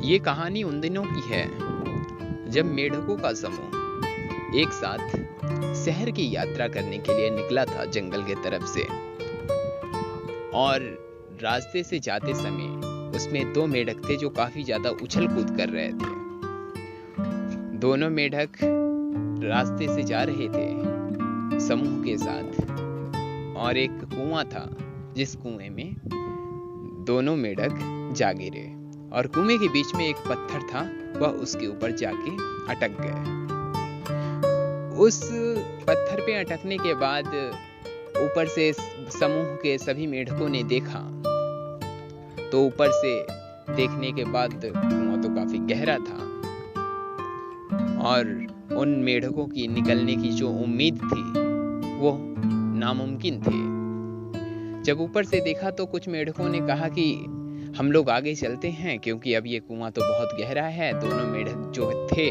ये कहानी उन दिनों की है जब मेढकों का समूह एक साथ शहर की यात्रा करने के लिए निकला था जंगल की तरफ से। और रास्ते से जाते समय उसमें दो मेढक थे जो काफी ज्यादा उछल कूद कर रहे थे। दोनों मेढक रास्ते से जा रहे थे समूह के साथ, और एक कुआं था जिस कुएं में दोनों मेढक जा गिरे और कुएं के बीच में एक पत्थर था, वह उसके ऊपर जाके अटक गए। उस पत्थर पे अटकने के बाद ऊपर से समूह के सभी मेढकों ने देखा तो ऊपर से देखने के बाद कुआं तो काफी गहरा था और उन मेढकों की निकलने की जो उम्मीद थी वो नामुमकिन थी। जब ऊपर से देखा तो कुछ मेढकों ने कहा कि हम लोग आगे चलते हैं, क्योंकि अब ये कुआं तो बहुत गहरा है, दोनों मेढक जो थे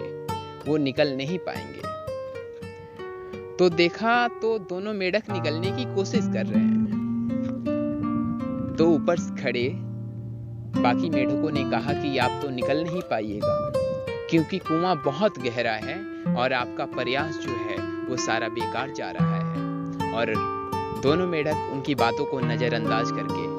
वो निकल नहीं पाएंगे। तो देखा तो दोनों मेढक निकलने की कोशिश कर रहे हैं। तो ऊपर खड़े बाकी मेढकों ने कहा कि आप तो निकल नहीं पाइएगा, क्योंकि कुआं बहुत गहरा है और आपका प्रयास जो है वो सारा बेकार जा रहा है। और दोनों मेढक उनकी बातों को नजरअंदाज करके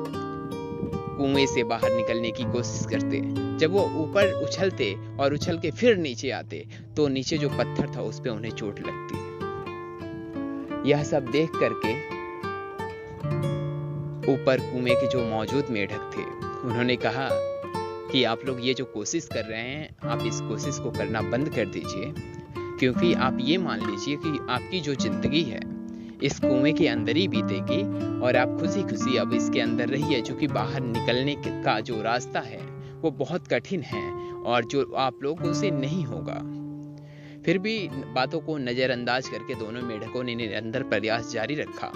कुएं से बाहर निकलने की कोशिश करते। जब वो ऊपर उछलते और उछल के फिर नीचे आते तो नीचे जो पत्थर था उस पे उन्हें चोट लगती। यह सब देख करके ऊपर कुएं के जो मौजूद मेढक थे उन्होंने कहा कि आप लोग ये जो कोशिश कर रहे हैं, आप इस कोशिश को करना बंद कर दीजिए, क्योंकि आप ये मान लीजिए कि आपकी जो जिंदगी है इस कुएं के अंदर ही बीतेगी और आप खुशी खुशी अब इसके अंदर रहिए, जो कि बाहर निकलने का जो रास्ता है वो बहुत कठिन है और जो आप लोगों से नहीं होगा। फिर भी बातों को नजरअंदाज करके दोनों मेढकों ने निरंतर प्रयास जारी रखा।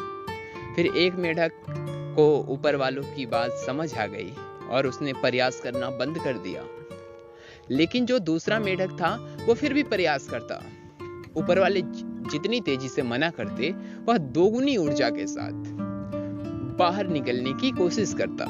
फिर एक मेढक को ऊपर वालों की बात समझ आ गई और उसने प्रयास करना बंद कर दिया, लेकिन जो दूसरा मेढक था वो फिर भी प्रयास करता। ऊपर वाले जितनी तेजी से मना करते वह दोगुनी ऊर्जा के साथ बाहर निकलने की कोशिश करता।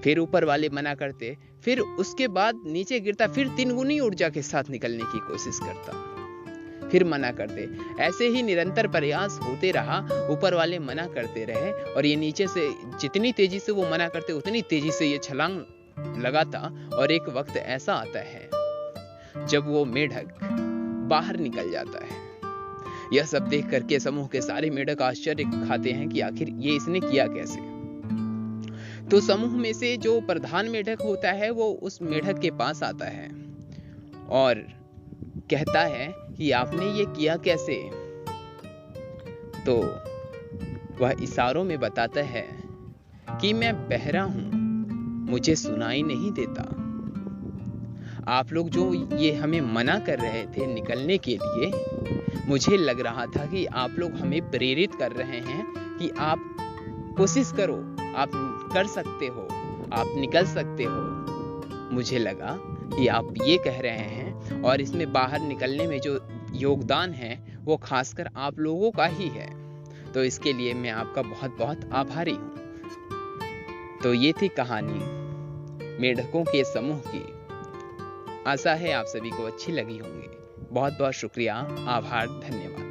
फिर ऊपर वाले मना करते, फिर उसके बाद नीचे गिरता, फिर 3 गुनी ऊर्जा के साथ निकलने की कोशिश करता, फिर मना करते। ऐसे ही निरंतर प्रयास होते रहा, ऊपर वाले मना करते रहे और ये नीचे से जितनी तेजी से वो मना करते उतनी तेजी से ये छलांग लगाता। और एक वक्त ऐसा आता है जब वो मेढक बाहर निकल जाता है। यह सब देख करके समूह के सारे मेढक आश्चर्य खाते हैं कि आखिर ये इसने किया कैसे। तो समूह में से जो प्रधान मेढक होता है वो उस मेढक के पास आता है और कहता है कि आपने ये किया कैसे। तो वह इशारों में बताता है कि मैं बहरा हूं, मुझे सुनाई नहीं देता। आप लोग जो ये हमें मना कर रहे थे निकलने के लिए, मुझे लग रहा था कि आप लोग हमें प्रेरित कर रहे हैं कि आप कोशिश करो, आप कर सकते हो, आप निकल सकते हो। मुझे लगा कि आप ये कह रहे हैं और इसमें बाहर निकलने में जो योगदान है वो खासकर आप लोगों का ही है, तो इसके लिए मैं आपका बहुत बहुत आभारी हूं। तो ये थी कहानी मेढकों के समूह की। आशा है आप सभी को अच्छी लगी होंगी। बहुत बहुत शुक्रिया, आभार, धन्यवाद।